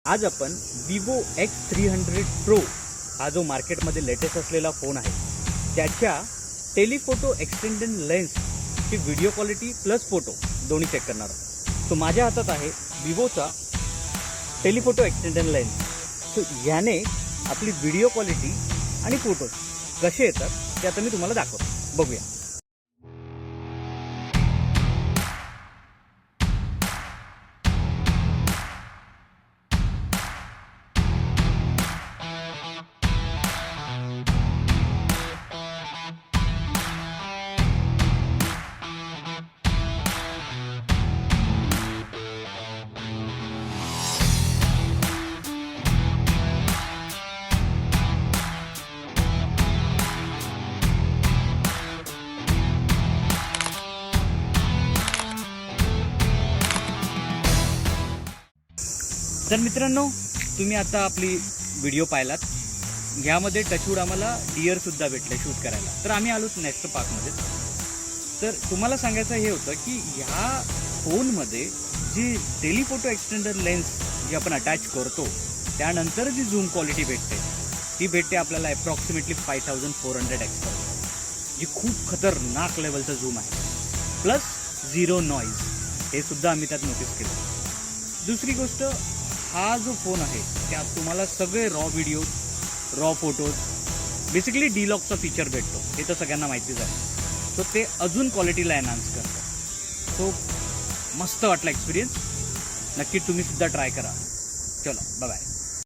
आज आपण Vivo X300 Pro हा जो मार्केटमध्ये लेटेस्ट असलेला फोन आहे त्याच्या टेलीफोटो एक्सटेंडेड लेन्सची व्हिडिओ क्वालिटी प्लस फोटो दोन्ही चेक करणार आहोत. सो माझ्या हातात आहे विवोचा टेलीफोटो एक्सटेंडेड लेन्स. सो याने आपली व्हिडिओ क्वालिटी आणि फोटोज कसे येतात ते आता मी तुम्हाला दाखवतो. बघूया. तर मित्रांनो, तुम्ही आता आपली व्हिडिओ पाहिलात. ह्यामध्ये टचवूड आम्हाला डिअरसुद्धा भेटले शूट करायला. तर आम्ही आलोच नेक्स्ट पार्कमध्ये. तर तुम्हाला सांगायचं हे होतं की ह्या फोनमध्ये जी टेलीफोटो एक्सटेंडर लेन्स जी आपण अटॅच करतो त्यानंतर जी झूम क्वालिटी भेटते ती भेटते आपल्याला अप्रॉक्सिमेटली 5400x, जी खूप खतरनाक लेवलचं झूम आहे. प्लस 0 नॉईज हे सुद्धा आम्ही त्यात नोटीस केलं. दुसरी गोष्ट, हा जो फोन आहे त्यात तुम्हाला सगळे raw video, raw photos, basically डीलॉकचा फीचर भेटतो. हे तर सगळ्यांना माहितीच आहे. सो ते अजून क्वालिटीला एनहान्स करतं. सो मस्त वाटला एक्सपिरियन्स. नक्की तुम्ही सुद्धा ट्राय करा. चलो बाय.